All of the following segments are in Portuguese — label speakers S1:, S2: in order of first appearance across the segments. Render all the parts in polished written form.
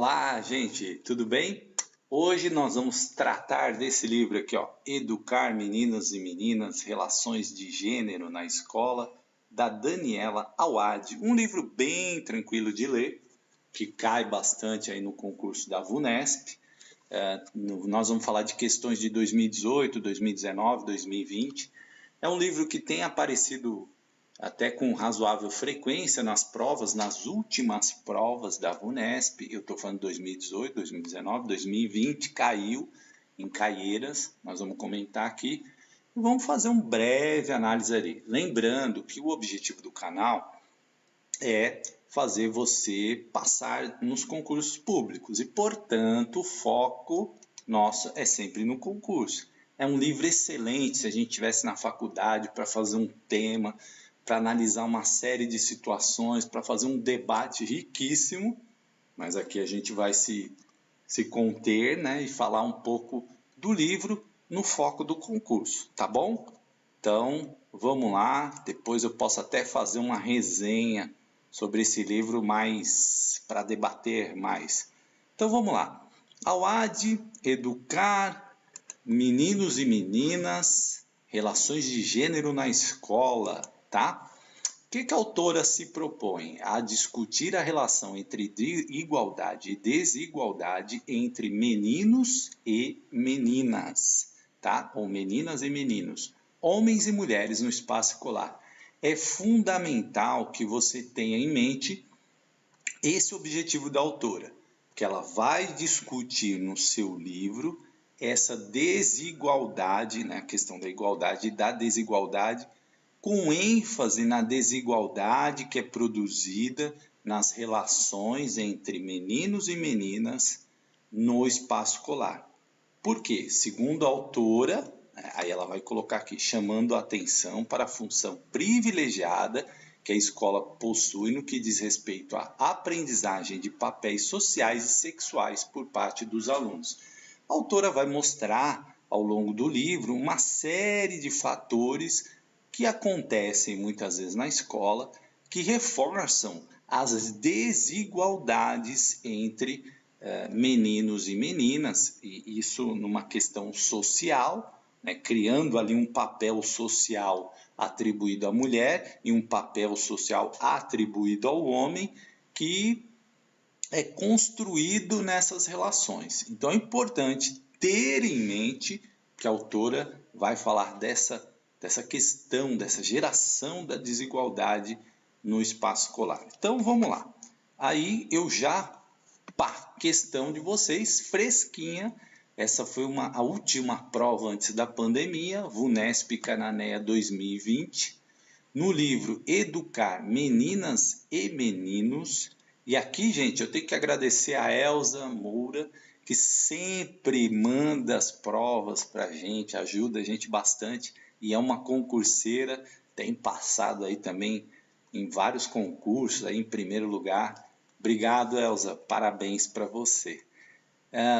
S1: Olá, gente, tudo bem? Hoje nós vamos tratar desse livro aqui, ó, Educar Meninos e Meninas, Relações de Gênero na Escola, da Daniela Awad. Um livro bem tranquilo de ler, que cai bastante aí no concurso da VUNESP. Nós vamos falar de questões de 2018, 2019, 2020. É um livro que tem aparecido até com razoável frequência nas provas, nas últimas provas da VUNESP. Eu estou falando de 2018, 2019, 2020, caiu em Caieiras, nós vamos comentar aqui e vamos fazer uma breve análise ali. Lembrando que o objetivo do canal é fazer você passar nos concursos públicos e, portanto, o foco nosso é sempre no concurso. É um livro excelente se a gente estivesse na faculdade para fazer um tema, para analisar uma série de situações, para fazer um debate riquíssimo, mas aqui a gente vai se conter, né, e falar um pouco do livro no foco do concurso, tá bom? Então, vamos lá, depois eu posso até fazer uma resenha sobre esse livro mais para debater mais. Então vamos lá. Awad, Educar Meninos e Meninas, Relações de Gênero na Escola, tá? O que a autora se propõe? A discutir a relação entre igualdade e desigualdade entre meninos e meninas, tá? Ou meninas e meninos, homens e mulheres no espaço escolar. É fundamental que você tenha em mente esse objetivo da autora, que ela vai discutir no seu livro essa desigualdade, né, a questão da igualdade e da desigualdade, com ênfase na desigualdade que é produzida nas relações entre meninos e meninas no espaço escolar. Por quê? Segundo a autora, aí ela vai colocar aqui, chamando a atenção para a função privilegiada que a escola possui no que diz respeito à aprendizagem de papéis sociais e sexuais por parte dos alunos. A autora vai mostrar ao longo do livro uma série de fatores que acontecem muitas vezes na escola, que reforçam as desigualdades entre meninos e meninas, e isso numa questão social, né, criando ali um papel social atribuído à mulher e um papel social atribuído ao homem, que é construído nessas relações. Então é importante ter em mente que a autora vai falar dessa questão, dessa geração da desigualdade no espaço escolar. Então vamos lá. Aí eu já, questão de vocês, fresquinha, essa foi a última prova antes da pandemia, VUNESP Cananéia 2020, no livro Educar Meninas e Meninos. E aqui, gente, eu tenho que agradecer a Elza Moura, que sempre manda as provas para a gente, ajuda a gente bastante, e é uma concurseira, tem passado aí também em vários concursos, aí em primeiro lugar. Obrigado, Elza, parabéns para você.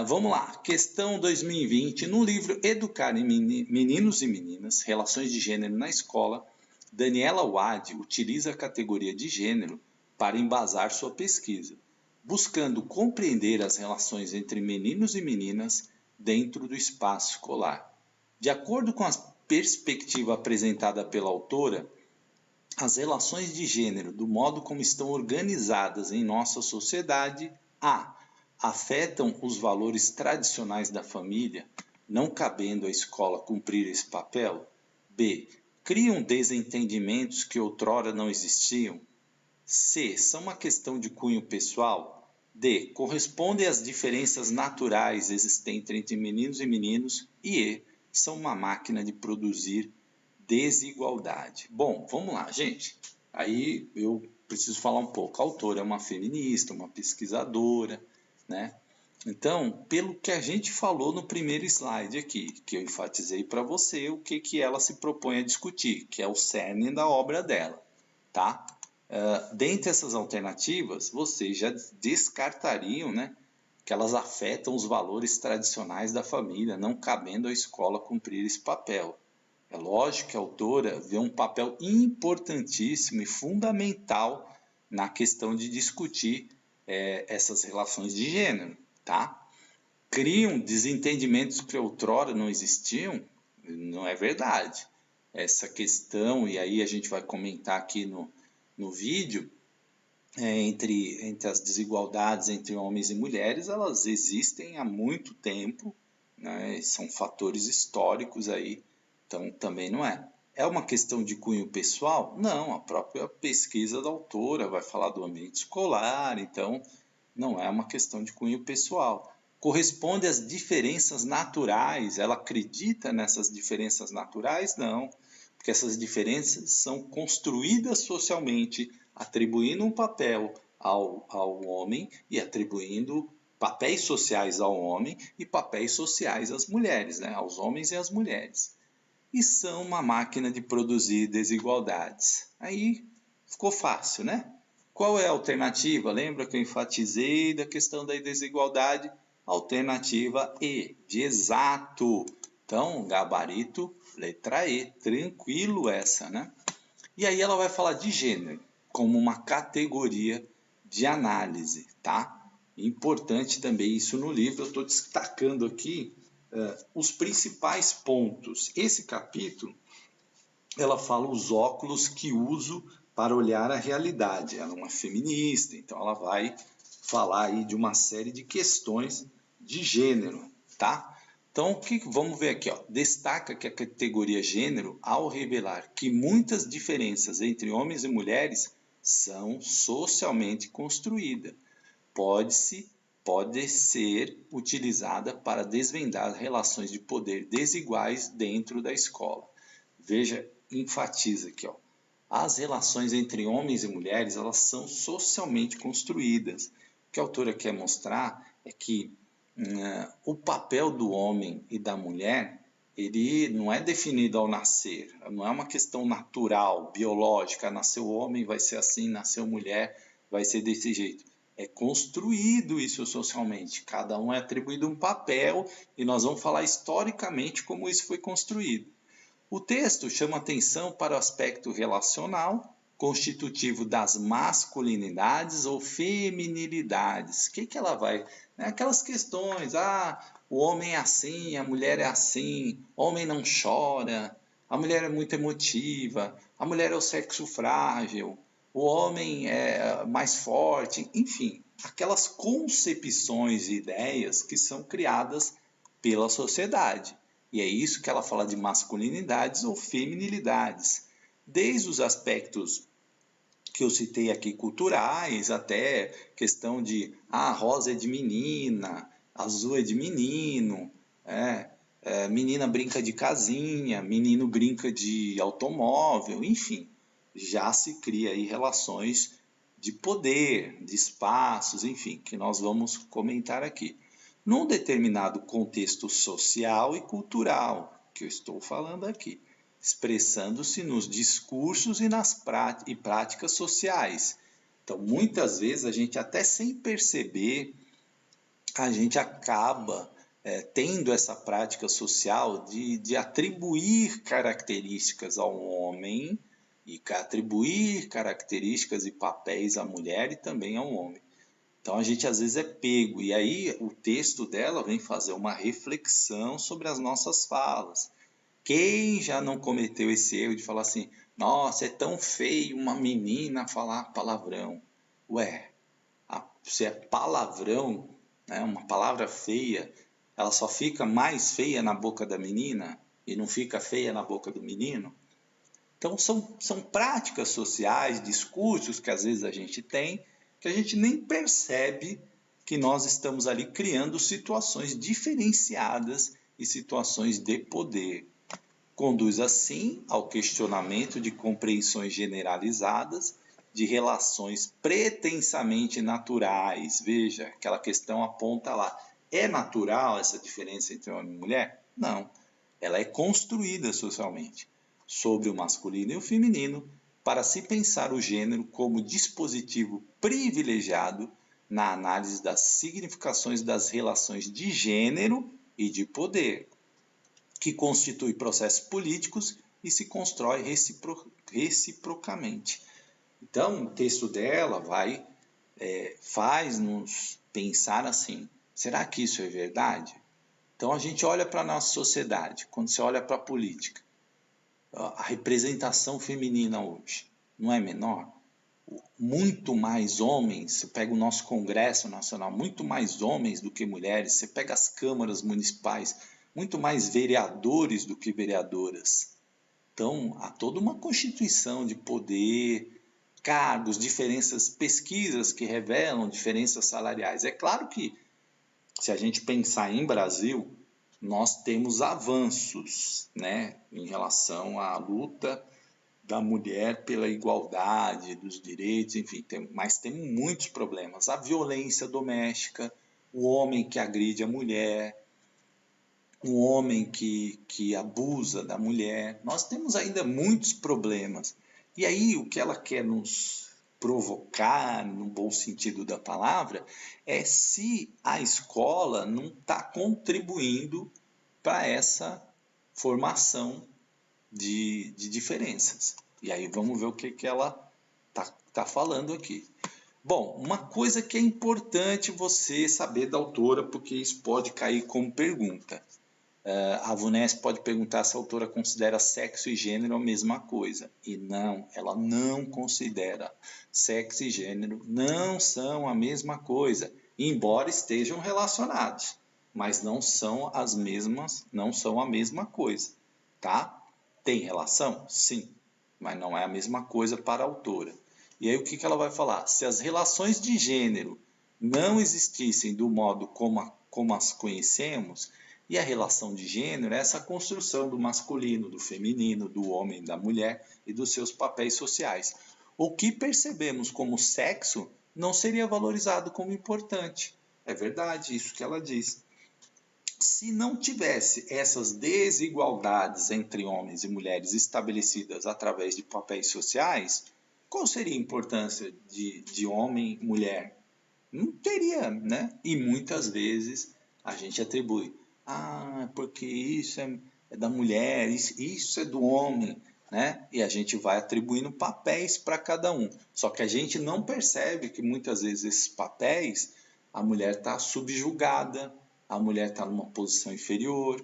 S1: Vamos lá, questão 2020, no livro Educar Meninos e Meninas, Relações de Gênero na Escola, Daniela Awad utiliza a categoria de gênero para embasar sua pesquisa, buscando compreender as relações entre meninos e meninas dentro do espaço escolar. De acordo com a perspectiva apresentada pela autora, as relações de gênero, do modo como estão organizadas em nossa sociedade, afetam os valores tradicionais da família, não cabendo à escola cumprir esse papel. B. Criam desentendimentos que outrora não existiam. C. São uma questão de cunho pessoal. D. Correspondem às diferenças naturais existentes entre meninos e meninos. E E. São uma máquina de produzir desigualdade. Bom, vamos lá, gente. Aí eu preciso falar um pouco. A autora é uma feminista, uma pesquisadora, né? Então, pelo que a gente falou no primeiro slide aqui, que eu enfatizei para você o que ela se propõe a discutir, que é o cerne da obra dela, tá? Dentre essas alternativas, vocês já descartariam, né, que elas afetam os valores tradicionais da família, não cabendo à escola cumprir esse papel. É lógico que a autora vê um papel importantíssimo e fundamental na questão de discutir essas relações de gênero, tá? Criam desentendimentos que outrora não existiam, não é verdade. Essa questão, e aí a gente vai comentar aqui no vídeo, entre as desigualdades entre homens e mulheres, elas existem há muito tempo, né? São fatores históricos aí, então também não é. É uma questão de cunho pessoal? Não, a própria pesquisa da autora vai falar do ambiente escolar, então não é uma questão de cunho pessoal. Corresponde às diferenças naturais, ela acredita nessas diferenças naturais? Não, porque essas diferenças são construídas socialmente, atribuindo um papel ao homem e atribuindo papéis sociais ao homem e papéis sociais às mulheres, né? Aos homens e às mulheres. E são uma máquina de produzir desigualdades. Aí ficou fácil, né? Qual é a alternativa? Lembra que eu enfatizei da questão da desigualdade? Alternativa E, de exato. Então, gabarito, letra E, tranquilo essa, né? E aí ela vai falar de gênero como uma categoria de análise, tá? Importante também isso no livro, eu estou destacando aqui os principais pontos. Esse capítulo, ela fala os óculos que uso para olhar a realidade. Ela é uma feminista, então ela vai falar aí de uma série de questões de gênero, tá? Então, vamos ver aqui, ó. Destaca que a categoria gênero, ao revelar que muitas diferenças entre homens e mulheres são socialmente construídas, pode ser utilizada para desvendar relações de poder desiguais dentro da escola. Veja, enfatiza aqui, ó. As relações entre homens e mulheres, elas são socialmente construídas. O que a autora quer mostrar é que o papel do homem e da mulher, ele não é definido ao nascer, não é uma questão natural, biológica, nasceu homem, vai ser assim, nasceu mulher, vai ser desse jeito. É construído isso socialmente, cada um é atribuído um papel e nós vamos falar historicamente como isso foi construído. O texto chama atenção para o aspecto relacional, constitutivo das masculinidades ou feminilidades. O que ela vai... Aquelas questões, o homem é assim, a mulher é assim, o homem não chora, a mulher é muito emotiva, a mulher é o sexo frágil, o homem é mais forte, enfim, aquelas concepções e ideias que são criadas pela sociedade. E é isso que ela fala de masculinidades ou feminilidades. Desde os aspectos que eu citei aqui culturais, até questão de rosa é de menina, azul é de menino, menina brinca de casinha, menino brinca de automóvel, enfim, já se cria aí relações de poder, de espaços, enfim, que nós vamos comentar aqui. Num determinado contexto social e cultural, que eu estou falando aqui, expressando-se nos discursos e nas práticas sociais. Então, muitas vezes, a gente até sem perceber, a gente acaba tendo essa prática social de atribuir características ao homem e atribuir características e papéis à mulher e também ao homem. Então a gente às vezes é pego, e aí o texto dela vem fazer uma reflexão sobre as nossas falas. Quem já não cometeu esse erro de falar assim, nossa, é tão feio uma menina falar palavrão. Ué, se é palavrão, né, uma palavra feia, ela só fica mais feia na boca da menina e não fica feia na boca do menino? Então são práticas sociais, discursos que às vezes a gente tem, que a gente nem percebe que nós estamos ali criando situações diferenciadas e situações de poder. Conduz assim ao questionamento de compreensões generalizadas de relações pretensamente naturais. Veja, aquela questão aponta lá. É natural essa diferença entre homem e mulher? Não. Ela é construída socialmente sobre o masculino e o feminino para se pensar o gênero como dispositivo privilegiado na análise das significações das relações de gênero e de poder, que constitui processos políticos e se constrói reciprocamente. Então, o texto dela vai faz-nos pensar assim, será que isso é verdade? Então a gente olha para a nossa sociedade, quando você olha para a política, a representação feminina hoje não é menor? Muito mais homens, você pega o nosso Congresso Nacional, muito mais homens do que mulheres, você pega as câmaras municipais, muito mais vereadores do que vereadoras. Então, há toda uma constituição de poder, cargos, diferenças, pesquisas que revelam diferenças salariais. É claro que, se a gente pensar em Brasil, nós temos avanços, né, em relação à luta da mulher pela igualdade dos direitos, enfim, mas tem muitos problemas. A violência doméstica, o homem que agride a mulher, o homem que abusa da mulher. Nós temos ainda muitos problemas. E aí o que ela quer nos provocar, no bom sentido da palavra, é se a escola não está contribuindo para essa formação de diferenças. E aí vamos ver o que ela tá falando aqui. Bom, uma coisa que é importante você saber da autora, porque isso pode cair como pergunta. A VUNESP pode perguntar se a autora considera sexo e gênero a mesma coisa. E não, ela não considera. Sexo e gênero não são a mesma coisa, embora estejam relacionados, mas não são as mesmas, não são a mesma coisa, tá? Tem relação? Sim, mas não é a mesma coisa para a autora. E aí o que ela vai falar? Se as relações de gênero não existissem do modo como as conhecemos, e a relação de gênero é essa construção do masculino, do feminino, do homem, da mulher e dos seus papéis sociais. O que percebemos como sexo não seria valorizado como importante. É verdade isso que ela diz. Se não tivesse essas desigualdades entre homens e mulheres estabelecidas através de papéis sociais, qual seria a importância de homem e mulher? Não teria, né? E muitas vezes a gente atribui, porque isso é da mulher, isso é do homem, né? E a gente vai atribuindo papéis para cada um. Só que a gente não percebe que muitas vezes esses papéis, a mulher está subjugada, a mulher está numa posição inferior,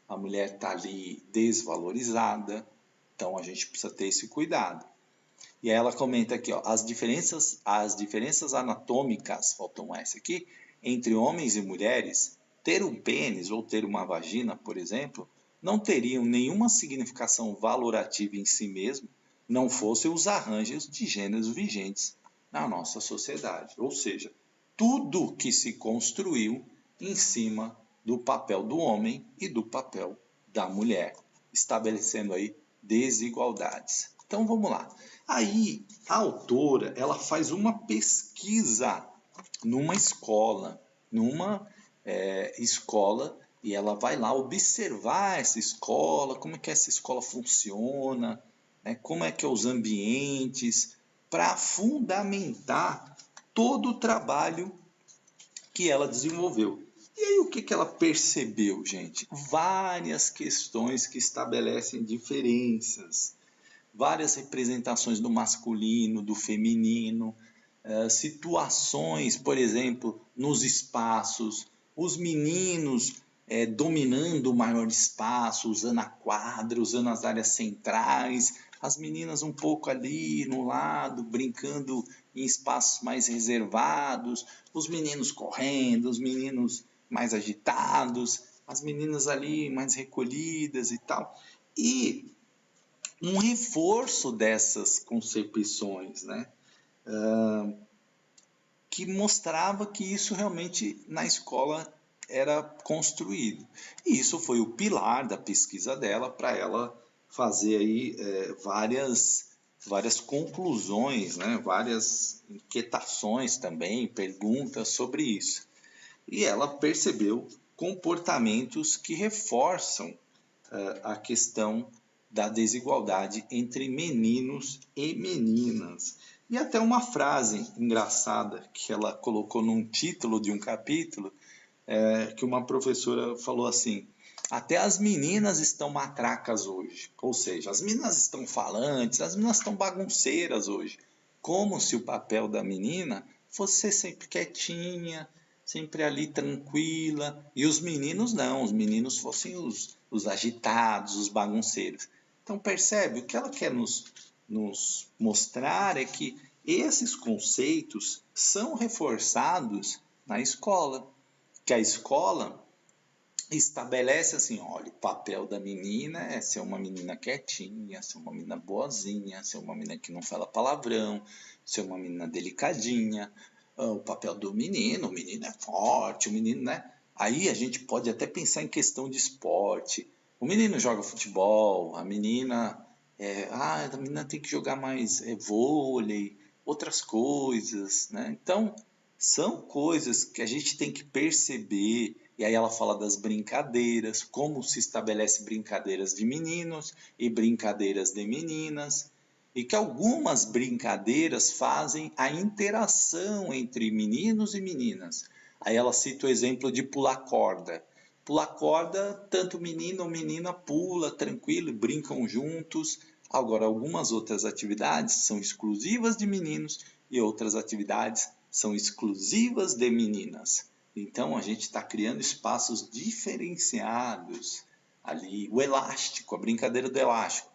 S1: a mulher está ali desvalorizada. Então a gente precisa ter esse cuidado. E aí ela comenta aqui, ó, as diferenças anatômicas, faltou um S aqui, entre homens e mulheres, ter um pênis ou ter uma vagina, por exemplo, não teriam nenhuma significação valorativa em si mesmo, não fossem os arranjos de gêneros vigentes na nossa sociedade. Ou seja, tudo que se construiu em cima do papel do homem e do papel da mulher, estabelecendo aí desigualdades. Então vamos lá. Aí a autora ela faz uma pesquisa numa escola, escola, e ela vai lá observar essa escola, como é que essa escola funciona, né, como é que é os ambientes, para fundamentar todo o trabalho que ela desenvolveu. E aí o que ela percebeu, gente? Várias questões que estabelecem diferenças, várias representações do masculino, do feminino, situações, por exemplo, nos espaços, os meninos dominando o maior espaço, usando a quadra, usando as áreas centrais, as meninas um pouco ali no lado, brincando em espaços mais reservados, os meninos correndo, os meninos mais agitados, as meninas ali mais recolhidas e tal. E um reforço dessas concepções, né? Que mostrava que isso realmente na escola era construído. E isso foi o pilar da pesquisa dela para ela fazer aí várias conclusões, né? Várias inquietações também, perguntas sobre isso. E ela percebeu comportamentos que reforçam a questão da desigualdade entre meninos e meninas. E até uma frase engraçada que ela colocou num título de um capítulo, que uma professora falou assim: até as meninas estão matracas hoje. Ou seja, as meninas estão falantes, as meninas estão bagunceiras hoje. Como se o papel da menina fosse ser sempre quietinha, sempre ali tranquila. E os meninos não, os meninos fossem os agitados, os bagunceiros. Então percebe, o que ela quer nos mostrar é que esses conceitos são reforçados na escola. Que a escola estabelece assim, olha, o papel da menina é ser uma menina quietinha, ser uma menina boazinha, ser uma menina que não fala palavrão, ser uma menina delicadinha. O papel do menino, o menino é forte, o menino, né? Aí a gente pode até pensar em questão de esporte. O menino joga futebol, a menina a menina tem que jogar mais vôlei, outras coisas, né? Então, são coisas que a gente tem que perceber. E aí ela fala das brincadeiras, como se estabelece brincadeiras de meninos e brincadeiras de meninas, e que algumas brincadeiras fazem a interação entre meninos e meninas. Aí ela cita o exemplo de pular corda. Pular corda, tanto menino ou menina pula tranquilo, brincam juntos. Agora, algumas outras atividades são exclusivas de meninos e outras atividades são exclusivas de meninas. Então, a gente está criando espaços diferenciados ali. O elástico, a brincadeira do elástico.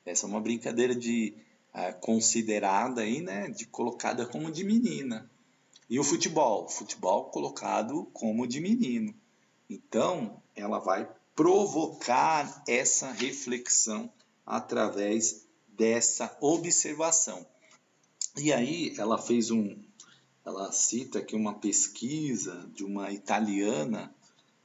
S1: Essa é uma brincadeira considerada aí, né, colocada como de menina. E o futebol colocado como de menino. Então, ela vai provocar essa reflexão através dessa observação. E aí ela cita aqui uma pesquisa de uma italiana,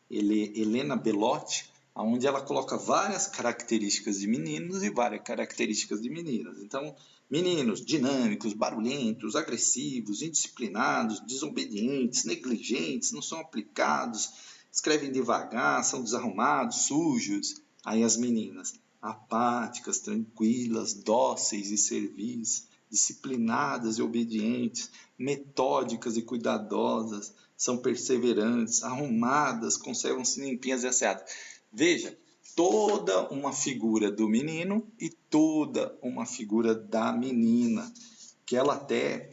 S1: Elena Bellotti, onde ela coloca várias características de meninos e várias características de meninas. Então, meninos dinâmicos, barulhentos, agressivos, indisciplinados, desobedientes, negligentes, não são aplicados, escrevem devagar, são desarrumados, sujos. Aí as meninas, apáticas, tranquilas, dóceis e servis, disciplinadas e obedientes, metódicas e cuidadosas, são perseverantes, arrumadas, conservam-se limpinhas e asseadas. Veja, toda uma figura do menino e toda uma figura da menina, que ela até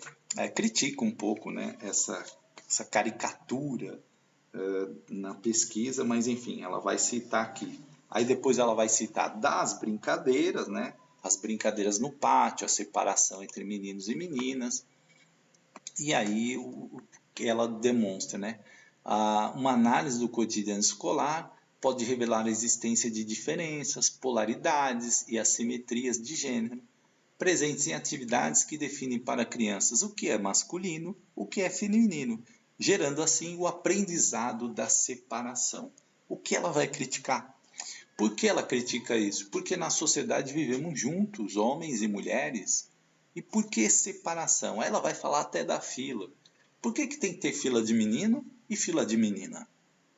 S1: critica um pouco, né, essa caricatura na pesquisa, mas enfim, ela vai citar aqui. Aí depois ela vai citar das brincadeiras, né, as brincadeiras no pátio, a separação entre meninos e meninas, e aí ela demonstra, né, uma análise do cotidiano escolar pode revelar a existência de diferenças, polaridades e assimetrias de gênero presentes em atividades que definem para crianças o que é masculino, o que é feminino, gerando assim o aprendizado da separação. O que ela vai criticar? Por que ela critica isso? Porque na sociedade vivemos juntos, homens e mulheres. E por que separação? Ela vai falar até da fila. Por que tem que ter fila de menino e fila de menina?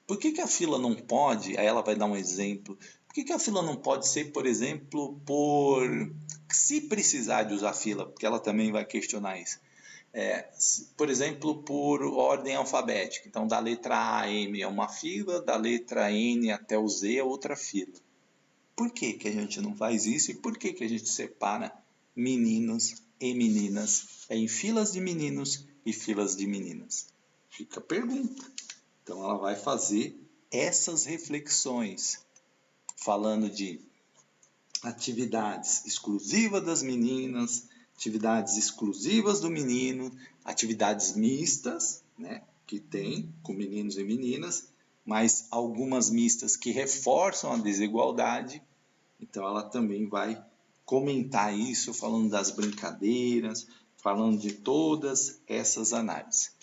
S1: Por que a fila não pode? Aí ela vai dar um exemplo. Por que a fila não pode ser, por exemplo, se precisar de usar fila? Porque ela também vai questionar isso. Por exemplo, por ordem alfabética. Então, da letra A a M é uma fila, da letra N até o Z é outra fila. Por que a gente não faz isso e por que a gente separa meninos e meninas em filas de meninos e filas de meninas? Fica a pergunta. Então, ela vai fazer essas reflexões, falando de atividades exclusivas das meninas, atividades exclusivas do menino, atividades mistas, né, que tem com meninos e meninas, mas algumas mistas que reforçam a desigualdade. Então ela também vai comentar isso, falando das brincadeiras, falando de todas essas análises.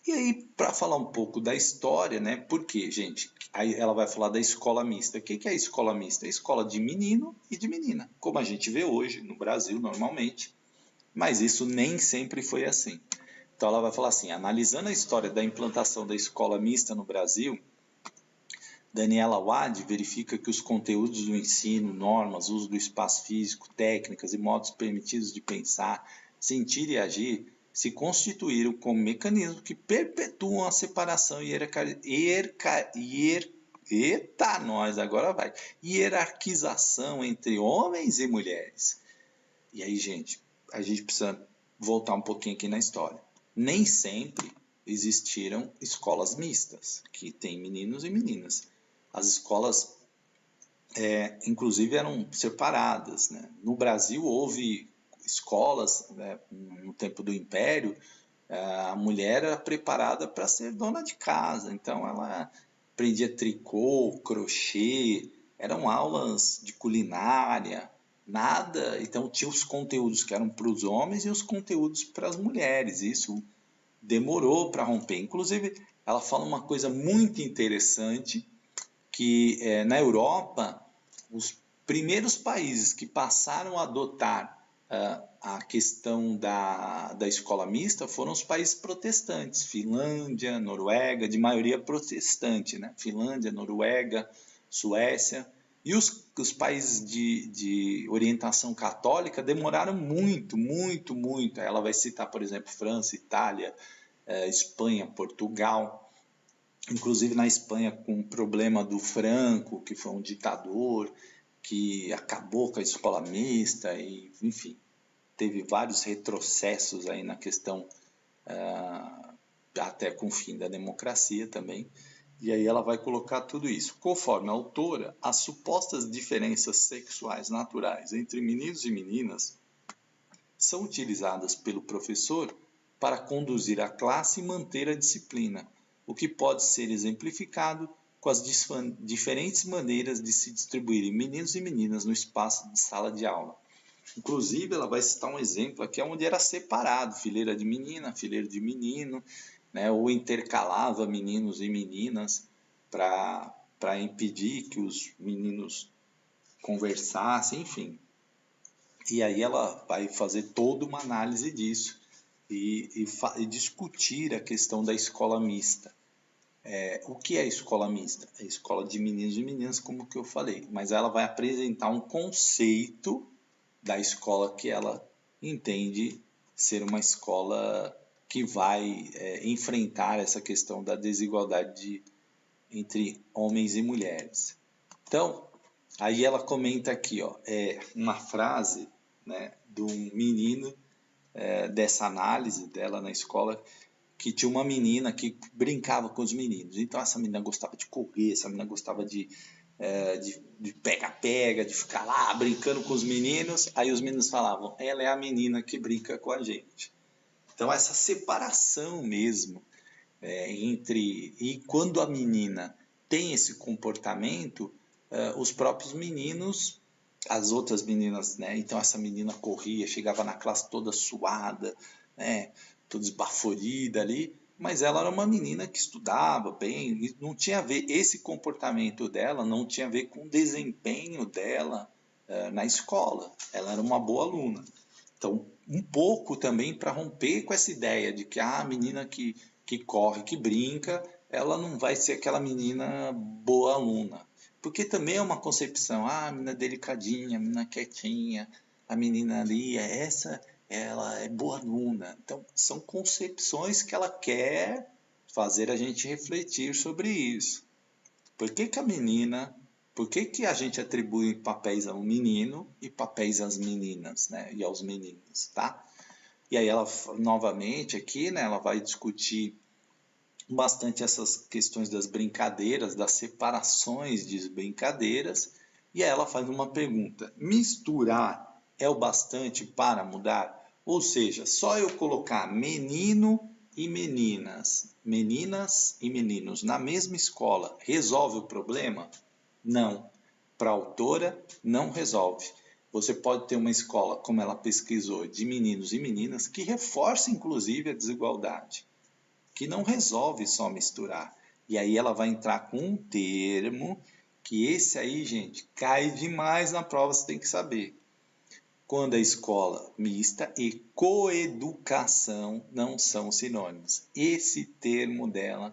S1: E aí, para falar um pouco da história, né? Porque, gente, aí ela vai falar da escola mista. O que é a escola mista? É a escola de menino e de menina, como a gente vê hoje no Brasil normalmente, mas isso nem sempre foi assim. Então ela vai falar assim, analisando a história da implantação da escola mista no Brasil, Daniela Wade verifica que os conteúdos do ensino, normas, uso do espaço físico, técnicas e modos permitidos de pensar, sentir e agir se constituíram como mecanismos que perpetuam a separação e hierarquização entre homens e mulheres. E aí, gente, a gente precisa voltar um pouquinho aqui na história. nem sempre existiram escolas mistas, que tem meninos e meninas. As escolas, inclusive, eram separadas, né? No Brasil, houve escolas, né, no tempo do Império, a mulher era preparada para ser dona de casa, então ela aprendia tricô, crochê, eram aulas de culinária, nada. Então tinha os conteúdos que eram para os homens e os conteúdos para as mulheres. Isso demorou para romper. Inclusive, ela fala uma coisa muito interessante, que na Europa, os primeiros países que passaram a adotar a questão da escola mista foram os países protestantes, Finlândia, Noruega, de maioria protestante, né? Finlândia, Noruega, Suécia. E os países de orientação católica demoraram muito, muito, muito. Ela vai citar, por exemplo, França, Itália, Espanha, Portugal. Inclusive na Espanha, com o problema do Franco, que foi um ditador, que acabou com a escola mista, e, enfim, teve vários retrocessos aí na questão, até com o fim da democracia também. E aí ela vai colocar tudo isso. Conforme a autora, as supostas diferenças sexuais naturais entre meninos e meninas são utilizadas pelo professor para conduzir a classe e manter a disciplina, o que pode ser exemplificado com as diferentes maneiras de se distribuírem meninos e meninas no espaço de sala de aula. Inclusive, ela vai citar um exemplo aqui onde era separado, fileira de menina, fileira de menino, né, ou intercalava meninos e meninas para impedir que os meninos conversassem, enfim. E aí ela vai fazer toda uma análise disso e discutir a questão da escola mista. O que é a escola mista? É a escola de meninos e meninas, como que eu falei, mas ela vai apresentar um conceito da escola que ela entende ser uma escola que vai enfrentar essa questão da desigualdade entre homens e mulheres. Então, aí ela comenta aqui, ó, uma frase, né, de um menino, dessa análise dela na escola, que tinha uma menina que brincava com os meninos. Então essa menina gostava de correr, essa menina gostava de pega-pega, de ficar lá brincando com os meninos. Aí os meninos falavam, ela é a menina que brinca com a gente. Então essa separação mesmo entre... E quando a menina tem esse comportamento, os próprios meninos, as outras meninas, né? Então essa menina corria, chegava na classe toda suada, né? Toda esbaforida ali, mas ela era uma menina que estudava bem, e não tinha a ver, esse comportamento dela não tinha a ver com o desempenho dela na escola. Ela era uma boa aluna. Então, um pouco também para romper com essa ideia de que a menina que corre, que brinca, ela não vai ser aquela menina boa aluna. Porque também é uma concepção, a menina delicadinha, a menina quietinha, a menina ali, ela é boa aluna. Então, são concepções que ela quer fazer a gente refletir sobre isso. Por que a menina, por que a gente atribui papéis ao menino e papéis às meninas, né? E aos meninos, tá? E aí ela, novamente aqui, né, ela vai discutir bastante essas questões das brincadeiras, das separações de brincadeiras, e aí ela faz uma pergunta: misturar é o bastante para mudar? Ou seja, só eu colocar menino e meninas, meninas e meninos na mesma escola resolve o problema? Não. Para a autora, não resolve. Você pode ter uma escola, como ela pesquisou, de meninos e meninas, que reforça inclusive a desigualdade, que não resolve só misturar. E aí ela vai entrar com um termo que esse aí, gente, cai demais na prova, você tem que saber. Quando a escola mista e coeducação não são sinônimos. Esse termo dela,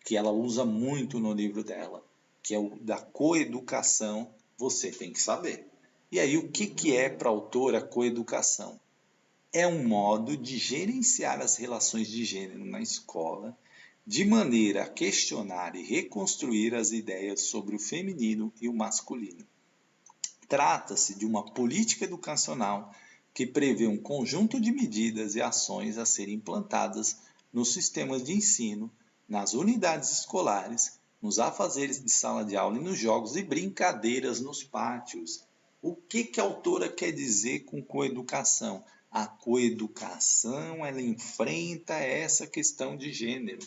S1: que ela usa muito no livro dela, que é o da coeducação, você tem que saber. E aí, o que é para a autora coeducação? É um modo de gerenciar as relações de gênero na escola, de maneira a questionar e reconstruir as ideias sobre o feminino e o masculino. Trata-se de uma política educacional que prevê um conjunto de medidas e ações a serem implantadas nos sistemas de ensino, nas unidades escolares, nos afazeres de sala de aula e nos jogos e brincadeiras nos pátios. O que a autora quer dizer com coeducação? A coeducação, ela enfrenta essa questão de gênero,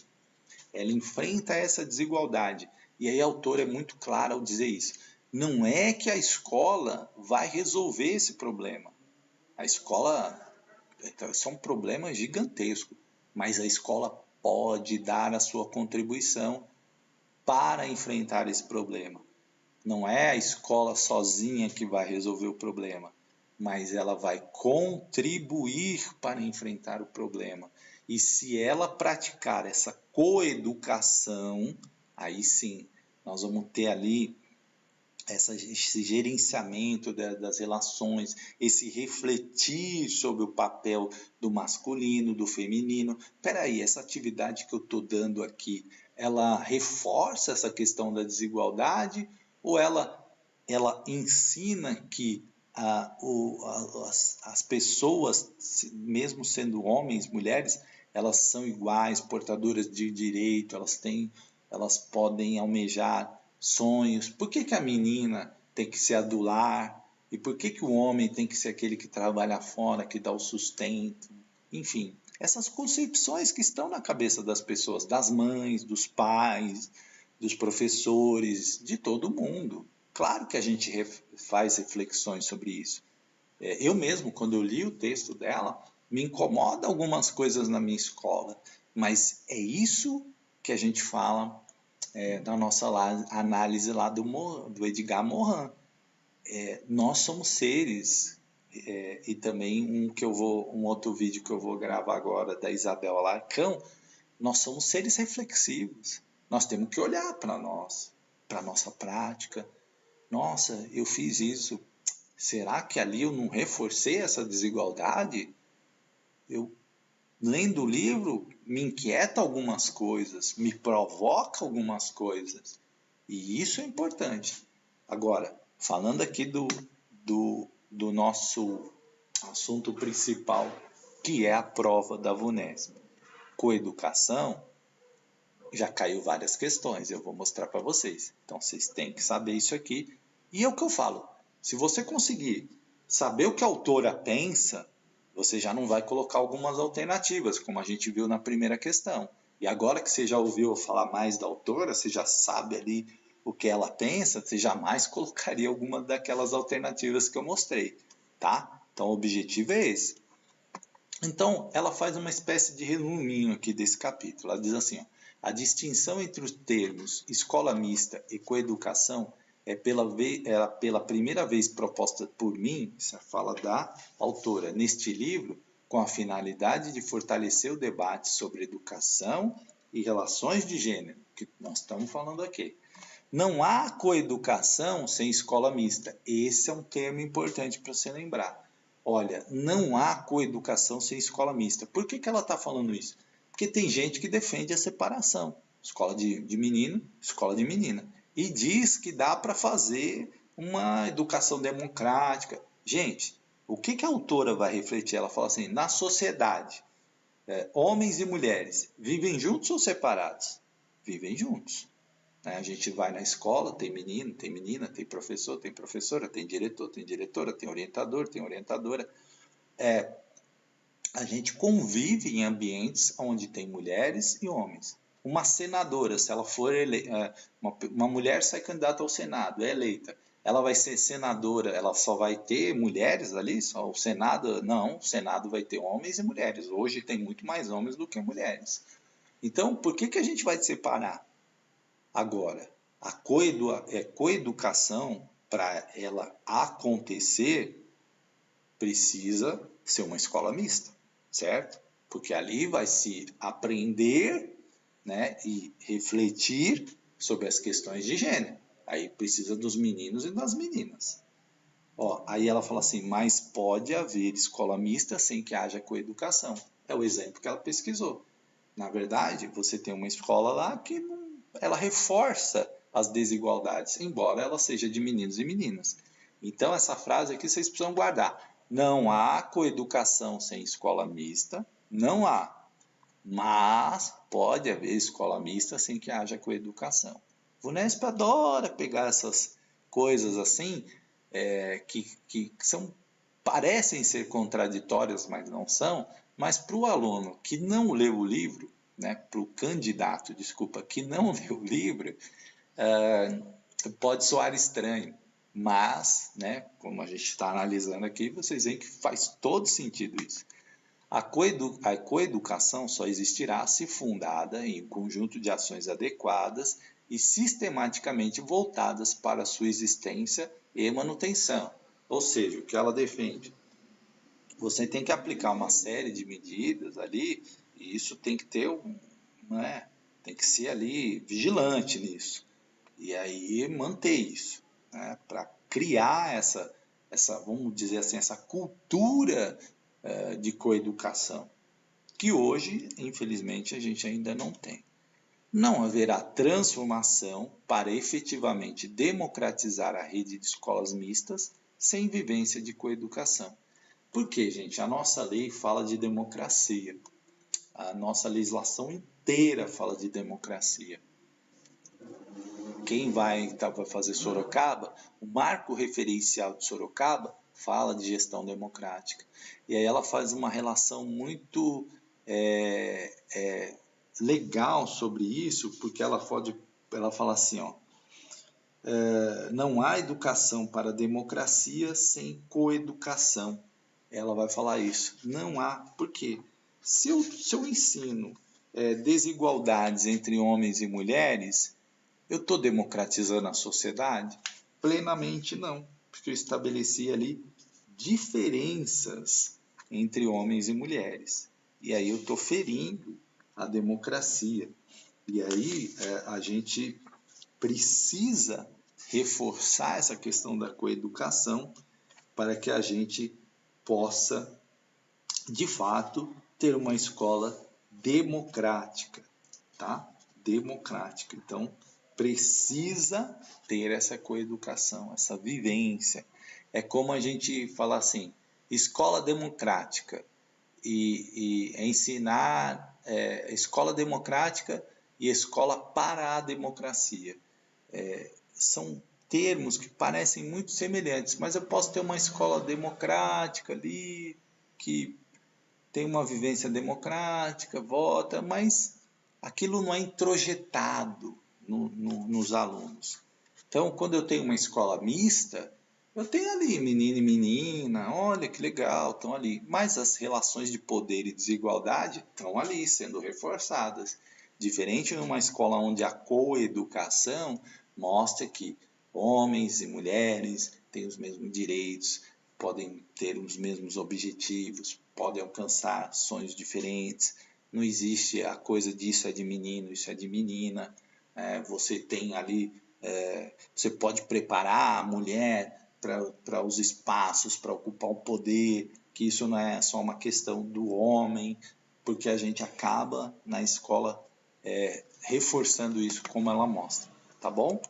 S1: ela enfrenta essa desigualdade. E aí a autora é muito clara ao dizer isso. Não é que a escola vai resolver esse problema. A escola, isso é um problema gigantesco, mas a escola pode dar a sua contribuição para enfrentar esse problema. Não é a escola sozinha que vai resolver o problema, mas ela vai contribuir para enfrentar o problema. E se ela praticar essa coeducação, aí sim, nós vamos ter ali esse gerenciamento das relações, esse refletir sobre o papel do masculino, do feminino. Espera aí, essa atividade que eu estou dando aqui, ela reforça essa questão da desigualdade ou ela ensina que as pessoas, mesmo sendo homens, mulheres, elas são iguais, portadoras de direito, elas podem almejar sonhos. Por que a menina tem que se adular? E por que o homem tem que ser aquele que trabalha fora, que dá o sustento? Enfim, essas concepções que estão na cabeça das pessoas, das mães, dos pais, dos professores, de todo mundo. Claro que a gente faz reflexões sobre isso. Eu mesmo, quando eu li o texto dela, me incomoda algumas coisas na minha escola, mas é isso que a gente fala na nossa análise lá do Edgar Morin. Nós somos seres, e também um outro vídeo que eu vou gravar agora da Isabel Alarcão, nós somos seres reflexivos. Nós temos que olhar para nós, para a nossa prática. Nossa, eu fiz isso. Será que ali eu não reforcei essa desigualdade? Eu, lendo o livro, me inquieta algumas coisas, me provoca algumas coisas. E isso é importante. Agora, falando aqui do nosso assunto principal, que é a prova da VUNESP. Coeducação, já caiu várias questões, eu vou mostrar para vocês. Então, vocês têm que saber isso aqui. E é o que eu falo. Se você conseguir saber o que a autora pensa, você já não vai colocar algumas alternativas, como a gente viu na primeira questão. E agora que você já ouviu falar mais da autora, você já sabe ali o que ela pensa, você jamais colocaria alguma daquelas alternativas que eu mostrei, tá? Então, o objetivo é esse. Então, ela faz uma espécie de resuminho aqui desse capítulo. Ela diz assim, ó, a distinção entre os termos escola mista e coeducação é pela primeira vez proposta por mim, essa fala da autora, neste livro, com a finalidade de fortalecer o debate sobre educação e relações de gênero, que nós estamos falando aqui. Não há coeducação sem escola mista. Esse é um termo importante para você lembrar. Olha, não há coeducação sem escola mista. Por que ela está falando isso? Porque tem gente que defende a separação. Escola de menino, escola de menina. E diz que dá para fazer uma educação democrática. Gente, o que a autora vai refletir? Ela fala assim, na sociedade, homens e mulheres vivem juntos ou separados? Vivem juntos. A gente vai na escola, tem menino, tem menina, tem professor, tem professora, tem diretor, tem diretora, tem orientador, tem orientadora. A gente convive em ambientes onde tem mulheres e homens. Uma senadora, se ela for uma mulher sai candidata ao Senado, é eleita, ela vai ser senadora, ela só vai ter mulheres ali? Só o Senado? Não, o Senado vai ter homens e mulheres. Hoje tem muito mais homens do que mulheres. Então, por que a gente vai separar? Agora, a coeducação, para ela acontecer, precisa ser uma escola mista, certo? Porque ali vai se aprender, né, e refletir sobre as questões de gênero. Aí precisa dos meninos e das meninas. Aí ela fala assim, mas pode haver escola mista sem que haja coeducação. É o exemplo que ela pesquisou. Na verdade, você tem uma escola lá que ela reforça as desigualdades, embora ela seja de meninos e meninas. Então, essa frase aqui vocês precisam guardar. Não há coeducação sem escola mista, não há. Mas pode haver escola mista sem que haja coeducação. O Unesp adora pegar essas coisas assim, que são, parecem ser contraditórias, mas não são, mas para o aluno que não leu o livro, né, para o candidato, desculpa, que não leu o livro, pode soar estranho, mas, né, como a gente está analisando aqui, vocês veem que faz todo sentido isso. A coeducação só existirá se fundada em um conjunto de ações adequadas e sistematicamente voltadas para a sua existência e manutenção. Ou seja, o que ela defende? Você tem que aplicar uma série de medidas ali, e isso tem que ter né, tem que ser ali vigilante nisso. E aí manter isso, né, para criar vamos dizer assim, essa cultura de coeducação, que hoje, infelizmente, a gente ainda não tem. Não haverá transformação para efetivamente democratizar a rede de escolas mistas sem vivência de coeducação. Por quê, gente? A nossa lei fala de democracia. A nossa legislação inteira fala de democracia. Quem vai fazer Sorocaba, o marco referencial de Sorocaba fala de gestão democrática. E aí ela faz uma relação muito legal sobre isso, porque ela fala assim, ó, não há educação para a democracia sem coeducação. Ela vai falar isso. Não há. Por quê? Se eu ensino desigualdades entre homens e mulheres, eu estou democratizando a sociedade? Plenamente não, porque eu estabeleci ali diferenças entre homens e mulheres. E aí eu estou ferindo a democracia. E aí a gente precisa reforçar essa questão da coeducação para que a gente possa, de fato, ter uma escola democrática, tá? Democrática. Então, precisa ter essa coeducação, essa vivência. É como a gente falar assim, escola democrática e ensinar escola democrática e escola para a democracia. São termos que parecem muito semelhantes, mas eu posso ter uma escola democrática ali, que tem uma vivência democrática, vota, mas aquilo não é introjetado nos alunos. Então, quando eu tenho uma escola mista, eu tenho ali menino e menina, olha que legal, estão ali. Mas as relações de poder e desigualdade estão ali, sendo reforçadas. Diferente numa escola onde a coeducação mostra que homens e mulheres têm os mesmos direitos, podem ter os mesmos objetivos, podem alcançar sonhos diferentes. Não existe a coisa disso é de menino, isso é de menina. Você tem ali, você pode preparar a mulher para os espaços, para ocupar o poder, que isso não é só uma questão do homem, porque a gente acaba na escola reforçando isso como ela mostra, tá bom?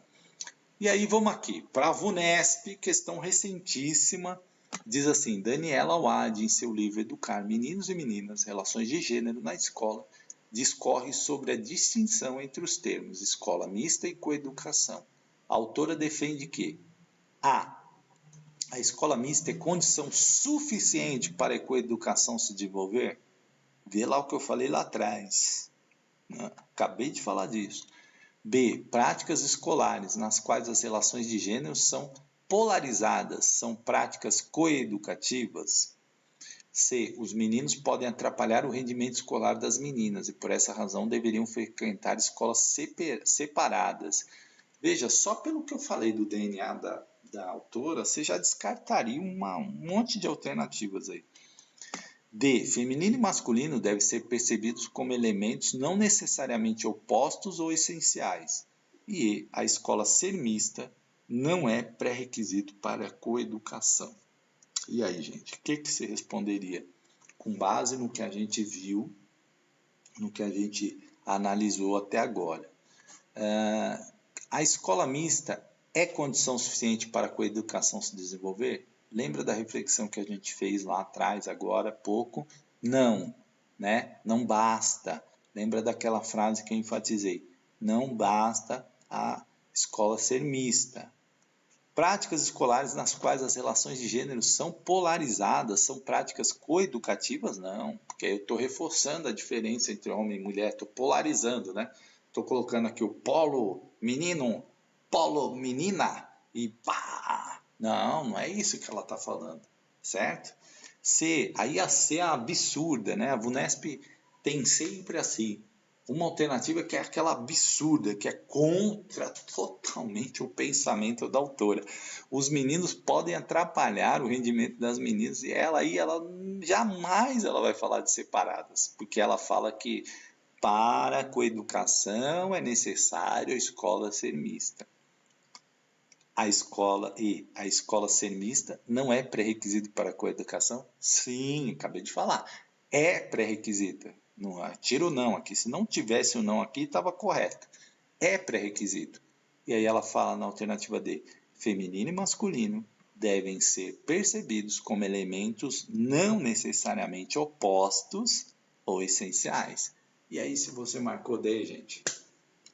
S1: E aí vamos aqui, para a VUNESP, questão recentíssima, diz assim, Daniela Awad, em seu livro Educar Meninos e Meninas, Relações de Gênero na Escola, discorre sobre a distinção entre os termos escola mista e coeducação. A autora defende que a escola mista é condição suficiente para a coeducação se desenvolver? Vê lá o que eu falei lá atrás. Acabei de falar disso. B. Práticas escolares, nas quais as relações de gênero são polarizadas, são práticas coeducativas. C. Os meninos podem atrapalhar o rendimento escolar das meninas e, por essa razão, deveriam frequentar escolas separadas. Veja, só pelo que eu falei do DNA da autora, você já descartaria um monte de alternativas aí. D. Feminino e masculino devem ser percebidos como elementos não necessariamente opostos ou essenciais. E E. A escola ser mista não é pré-requisito para a coeducação. E aí, gente, o que você responderia? Com base no que a gente viu, no que a gente analisou até agora. A escola mista é condição suficiente para a coeducação se desenvolver? Lembra da reflexão que a gente fez lá atrás, agora há pouco? Não, né? Não basta. Lembra daquela frase que eu enfatizei? Não basta a escola ser mista. Práticas escolares nas quais as relações de gênero são polarizadas, são práticas coeducativas? Não, porque eu estou reforçando a diferença entre homem e mulher, estou polarizando, né? Estou colocando aqui o polo menino, polo menina e pá! Não, não é isso que ela está falando, certo? C, aí a C é absurda, né? A VUNESP tem sempre assim, uma alternativa que é aquela absurda, que é contra totalmente o pensamento da autora. Os meninos podem atrapalhar o rendimento das meninas e ela jamais ela vai falar de separadas, porque ela fala que para a coeducação é necessário a escola ser mista. A escola ser mista não é pré-requisito para a coeducação? Sim, acabei de falar. É pré-requisito. Não tira o não aqui. Se não tivesse o não aqui, estava correto. É pré-requisito. E aí ela fala na alternativa D: feminino e masculino devem ser percebidos como elementos não necessariamente opostos ou essenciais. E aí, se você marcou D, gente,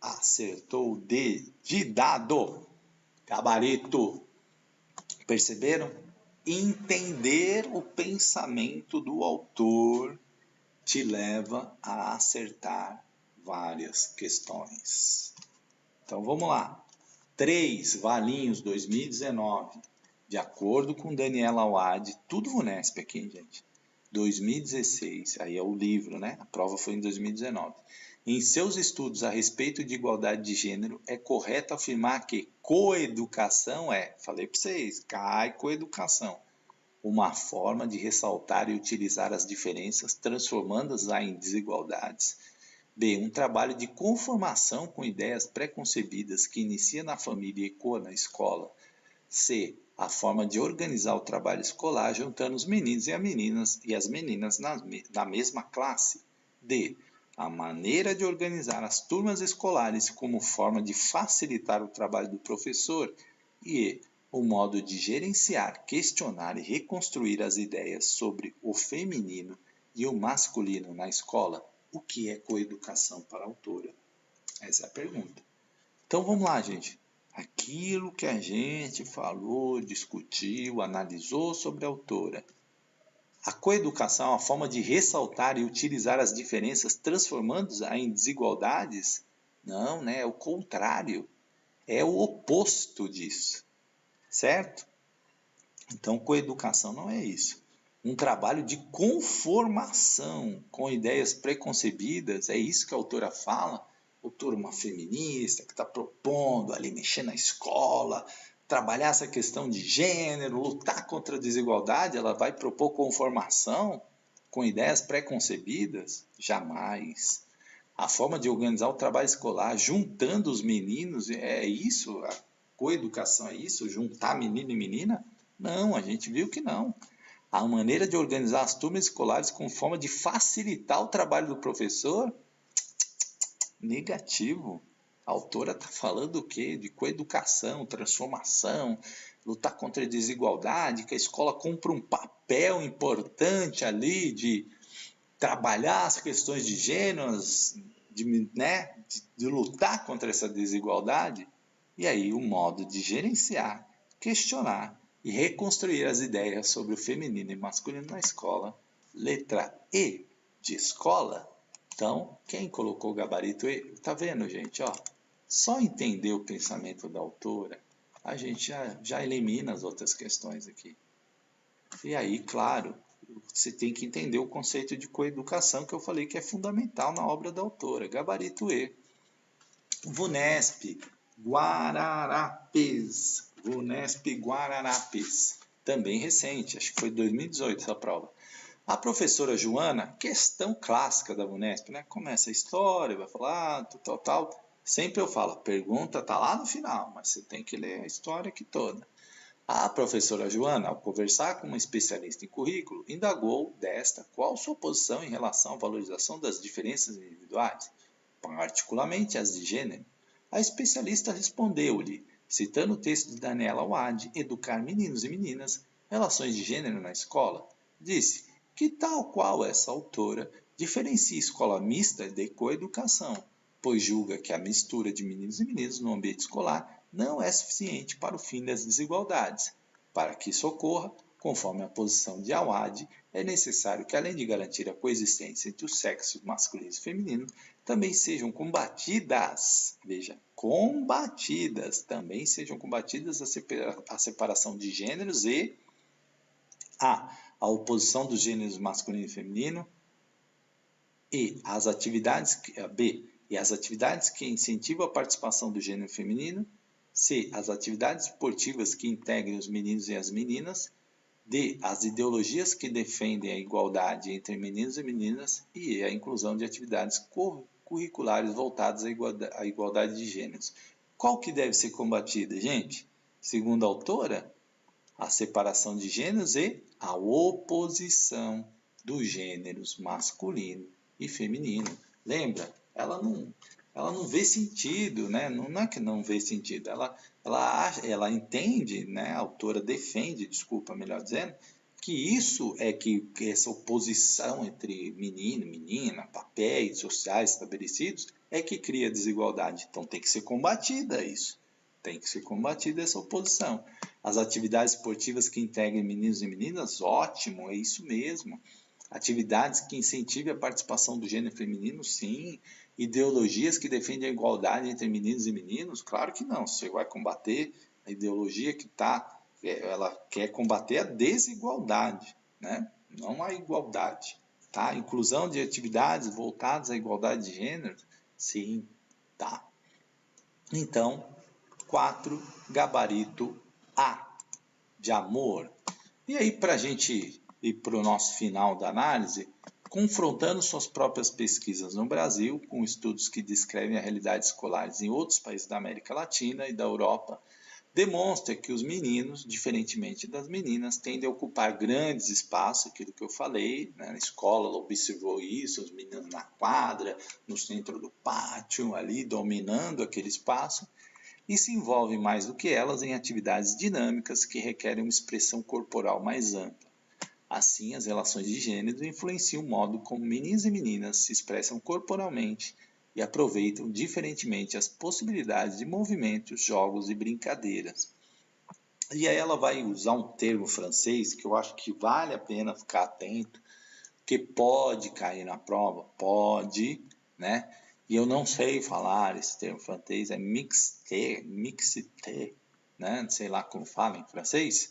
S1: acertou o D de dado. Gabarito. Perceberam? Entender o pensamento do autor te leva a acertar várias questões. Então vamos lá. 3 Valinhos 2019. De acordo com Daniela Awad, tudo VUNESP aqui, hein, gente? 2016, aí é o livro, né? A prova foi em 2019. Em seus estudos a respeito de igualdade de gênero, é correto afirmar que coeducação falei para vocês, coeducação, uma forma de ressaltar e utilizar as diferenças, transformando-as em desigualdades. B. Um trabalho de conformação com ideias pré-concebidas que inicia na família e ecoa na escola. C. A forma de organizar o trabalho escolar juntando os meninos e as meninas na mesma classe. D. A maneira de organizar as turmas escolares como forma de facilitar o trabalho do professor. E E. O modo de gerenciar, questionar e reconstruir as ideias sobre o feminino e o masculino na escola. O que é coeducação para a autora? Essa é a pergunta. Então vamos lá, gente. Aquilo que a gente falou, discutiu, analisou sobre a autora. A coeducação é uma forma de ressaltar e utilizar as diferenças, transformando-as em desigualdades? Não, né? É o contrário. É o oposto disso. Certo? Então, coeducação não é isso. Um trabalho de conformação com ideias preconcebidas, é isso que a autora fala. A autora é uma feminista que está propondo ali mexer na escola, trabalhar essa questão de gênero, lutar contra a desigualdade, ela vai propor conformação com ideias preconcebidas? Jamais. A forma de organizar o trabalho escolar, juntando os meninos, é isso? A coeducação é isso? Juntar menino e menina? Não, a gente viu que não. A maneira de organizar as turmas escolares com forma de facilitar o trabalho do professor? Negativo. A autora está falando o quê? De coeducação, transformação, lutar contra a desigualdade, que a escola cumpre um papel importante ali de trabalhar as questões de gêneros, de lutar contra essa desigualdade. E aí o modo de gerenciar, questionar e reconstruir as ideias sobre o feminino e masculino na escola. Letra E de escola. Então, quem colocou o gabarito E? Tá vendo, gente? Ó, só entender o pensamento da autora, a gente já elimina as outras questões aqui. E aí, claro, você tem que entender o conceito de coeducação que eu falei que é fundamental na obra da autora. Gabarito E. VUNESP Guararapes. VUNESP Guararapes. Também recente, acho que foi 2018 essa prova. A professora Joana, questão clássica da VUNESP, né? Começa a história, vai falar, tal. Sempre eu falo, a pergunta está lá no final, mas você tem que ler a história aqui toda. A professora Joana, ao conversar com uma especialista em currículo, indagou desta qual sua posição em relação à valorização das diferenças individuais, particularmente as de gênero. A especialista respondeu-lhe, citando o texto de Daniela Awad, Educar Meninos e Meninas, Relações de Gênero na Escola, disse que, tal qual essa autora, diferencia escola mista de coeducação, pois julga que a mistura de meninos e meninas no ambiente escolar não é suficiente para o fim das desigualdades. Para que isso ocorra, conforme a posição de Awad, é necessário que, além de garantir a coexistência entre os sexos masculino e feminino, também sejam combatidas, veja, também sejam combatidas a separação de gêneros e a oposição dos gêneros masculino e feminino, e as atividades que incentivam a participação do gênero feminino, C, as atividades esportivas que integrem os meninos e as meninas, D, as ideologias que defendem a igualdade entre meninos e meninas, e E, a inclusão de atividades curriculares voltadas à igualdade de gêneros. Qual que deve ser combatida, gente? Segundo a autora, a separação de gêneros e a oposição dos gêneros masculino e feminino. Lembra? Ela não vê sentido, né? Não é que não vê sentido, ela entende, né? A autora defende, melhor dizendo, que isso é que essa oposição entre menino, menina, papéis sociais estabelecidos é que cria desigualdade. Então tem que ser combatida isso. Tem que ser combatida essa oposição. As atividades esportivas que integrem meninos e meninas, ótimo, é isso mesmo. Atividades que incentivem a participação do gênero feminino, sim. Ideologias que defendem a igualdade entre meninos e meninos, claro que não. Você vai combater a ideologia ela quer combater a desigualdade, né? Não a igualdade. Tá? Inclusão de atividades voltadas à igualdade de gênero, sim, tá. Então, 4, gabarito A, de amor. E aí, para a gente ir para o nosso final da análise, confrontando suas próprias pesquisas no Brasil, com estudos que descrevem a realidade escolares em outros países da América Latina e da Europa, demonstra que os meninos, diferentemente das meninas, tendem a ocupar grandes espaços, aquilo que eu falei, né? Na escola ela observou isso, os meninos na quadra, no centro do pátio, ali dominando aquele espaço, e se envolvem mais do que elas em atividades dinâmicas que requerem uma expressão corporal mais ampla. Assim, as relações de gênero influenciam o modo como meninos e meninas se expressam corporalmente e aproveitam diferentemente as possibilidades de movimentos, jogos e brincadeiras. E aí ela vai usar um termo francês que eu acho que vale a pena ficar atento, que pode cair na prova, pode, né? E eu não sei falar esse termo francês, é mixité, né? Não sei lá como fala em francês.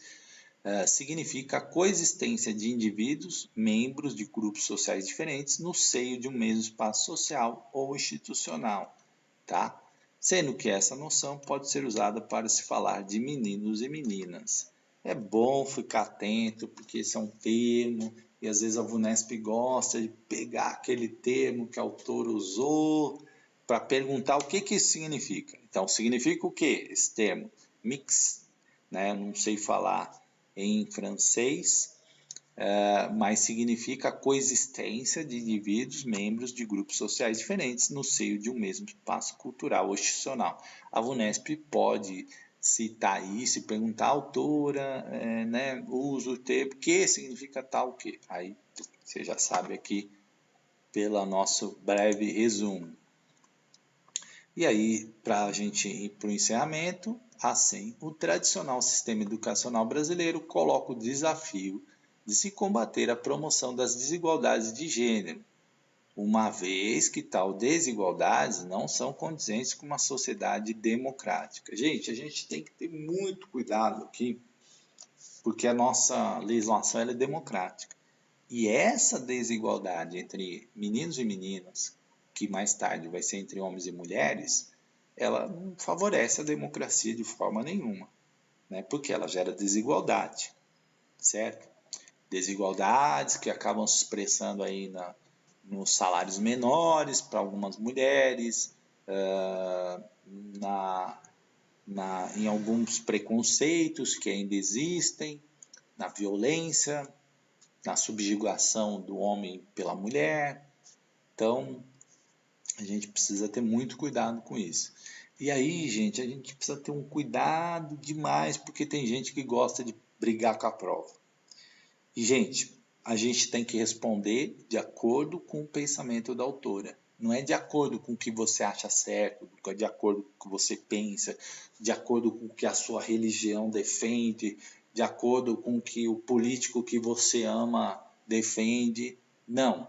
S1: Significa a coexistência de indivíduos, membros de grupos sociais diferentes, no seio de um mesmo espaço social ou institucional, tá? Sendo que essa noção pode ser usada para se falar de meninos e meninas. É bom ficar atento, porque esse é um termo, e às vezes a VUNESP gosta de pegar aquele termo que a autora usou para perguntar o que isso significa. Então, significa o que esse termo? Mix, né? Não sei falar em francês, mas significa a coexistência de indivíduos, membros de grupos sociais diferentes no seio de um mesmo espaço cultural ou institucional. A VUNESP pode citar isso e perguntar à autora, né, usa o termo, que significa tal o que. Aí você já sabe aqui pelo nosso breve resumo. E aí, para a gente ir para o encerramento, assim, o tradicional sistema educacional brasileiro coloca o desafio de se combater a promoção das desigualdades de gênero, uma vez que tal desigualdades não são condizentes com uma sociedade democrática. Gente, a gente tem que ter muito cuidado aqui, porque a nossa legislação é democrática. E essa desigualdade entre meninos e meninas, que mais tarde vai ser entre homens e mulheres, ela não favorece a democracia de forma nenhuma, né? Porque ela gera desigualdade, certo? Desigualdades que acabam se expressando aí nos salários menores para algumas mulheres, em alguns preconceitos que ainda existem, na violência, na subjugação do homem pela mulher. Então, a gente precisa ter muito cuidado com isso. E aí, gente, a gente precisa ter um cuidado demais, porque tem gente que gosta de brigar com a prova. E, gente, a gente tem que responder de acordo com o pensamento da autora. Não é de acordo com o que você acha certo, de acordo com o que você pensa, de acordo com o que a sua religião defende, de acordo com o que o político que você ama defende. Não.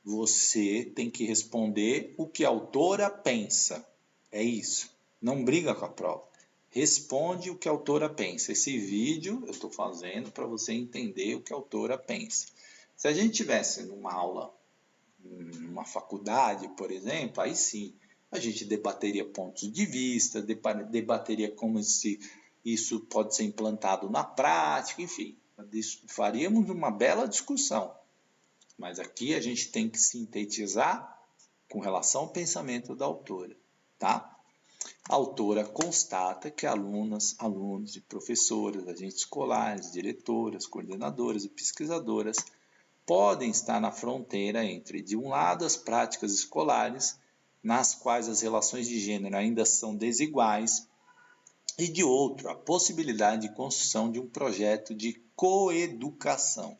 S1: Você tem que responder o que a autora pensa. É isso. Não briga com a prova. Responde o que a autora pensa. Esse vídeo eu estou fazendo para você entender o que a autora pensa. Se a gente tivesse numa aula, numa faculdade, por exemplo, aí sim, a gente debateria pontos de vista, debateria como isso pode ser implantado na prática, enfim, faríamos uma bela discussão. Mas aqui a gente tem que sintetizar com relação ao pensamento da autora, tá? A autora constata que alunos e professoras, agentes escolares, diretoras, coordenadoras e pesquisadoras podem estar na fronteira entre, de um lado, as práticas escolares, nas quais as relações de gênero ainda são desiguais, e de outro, a possibilidade de construção de um projeto de coeducação.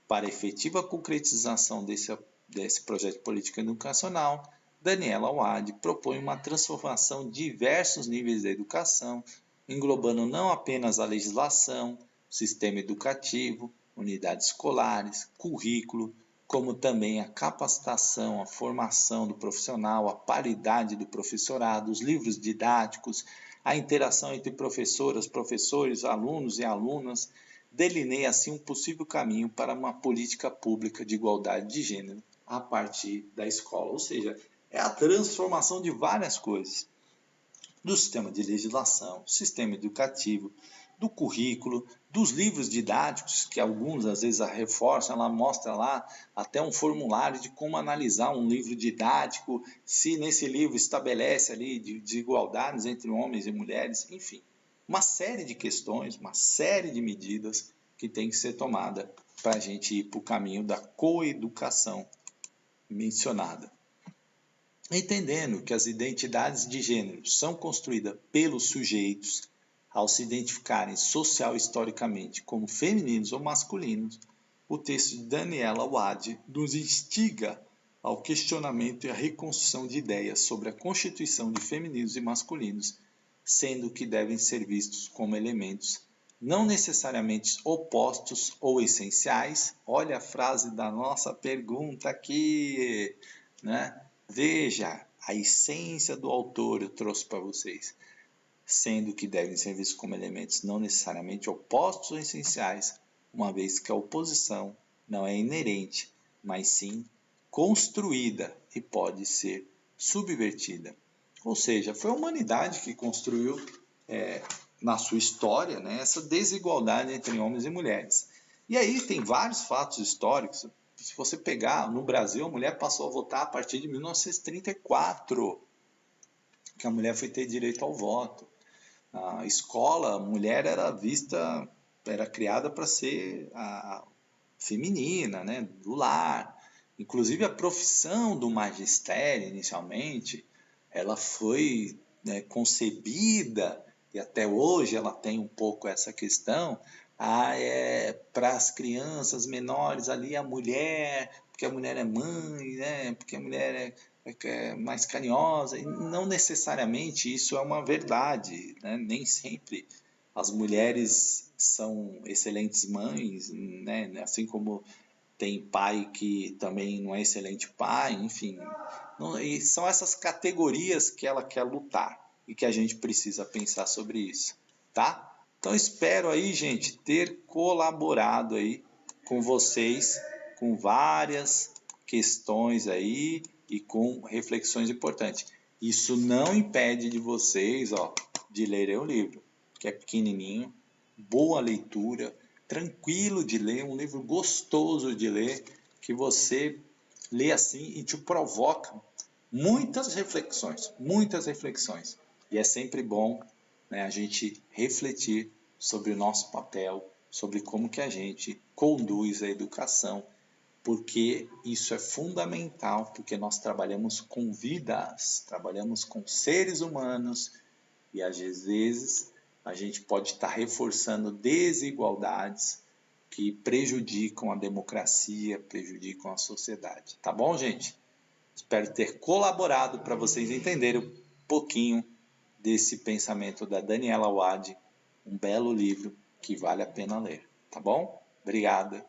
S1: Para a efetiva concretização desse projeto de política educacional, Daniela Awad propõe uma transformação de diversos níveis da educação, englobando não apenas a legislação, o sistema educativo, unidades escolares, currículo, como também a capacitação, a formação do profissional, a paridade do professorado, os livros didáticos, a interação entre professoras, professores, alunos e alunas, delineia assim um possível caminho para uma política pública de igualdade de gênero a partir da escola. Ou seja, é a transformação de várias coisas. Do sistema de legislação, do sistema educativo, do currículo, dos livros didáticos, que alguns às vezes a reforçam, ela mostra lá até um formulário de como analisar um livro didático, se nesse livro estabelece ali desigualdades entre homens e mulheres, enfim. Uma série de questões, uma série de medidas que tem que ser tomada para a gente ir para o caminho da coeducação mencionada. Entendendo que as identidades de gênero são construídas pelos sujeitos ao se identificarem social e historicamente como femininos ou masculinos, o texto de Daniela Awad nos instiga ao questionamento e à reconstrução de ideias sobre a constituição de femininos e masculinos, sendo que devem ser vistos como elementos não necessariamente opostos ou essenciais. Olha a frase da nossa pergunta aqui, né? Veja, a essência do autor eu trouxe para vocês, sendo que devem ser vistos como elementos não necessariamente opostos ou essenciais, uma vez que a oposição não é inerente, mas sim construída e pode ser subvertida. Ou seja, foi a humanidade que construiu na sua história, né, essa desigualdade entre homens e mulheres. E aí tem vários fatos históricos. Se você pegar, no Brasil, a mulher passou a votar a partir de 1934, que a mulher foi ter direito ao voto. A escola, a mulher era vista, era criada para ser a feminina, né, do lar. Inclusive a profissão do magistério, inicialmente, ela foi concebida, e até hoje ela tem um pouco essa questão, para as crianças menores ali, a mulher, porque a mulher é mãe, né, porque a mulher é mais carinhosa, e não necessariamente isso é uma verdade, né? Nem sempre as mulheres são excelentes mães, né? Assim como tem pai que também não é excelente pai, enfim. E são essas categorias que ela quer lutar e que a gente precisa pensar sobre isso, tá? Então espero aí, gente, ter colaborado aí com vocês com várias questões aí e com reflexões importantes. Isso não impede de vocês, de lerem o livro, que é pequenininho, boa leitura, tranquilo de ler, um livro gostoso de ler, que você lê assim e te provoca muitas reflexões, muitas reflexões. E é sempre bom, né, a gente refletir sobre o nosso papel, sobre como que a gente conduz a educação, porque isso é fundamental, porque nós trabalhamos com vidas, trabalhamos com seres humanos, e às vezes a gente pode estar reforçando desigualdades que prejudicam a democracia, prejudicam a sociedade. Tá bom, gente? Espero ter colaborado para vocês entenderem um pouquinho desse pensamento da Daniela Wade, um belo livro que vale a pena ler. Tá bom? Obrigada.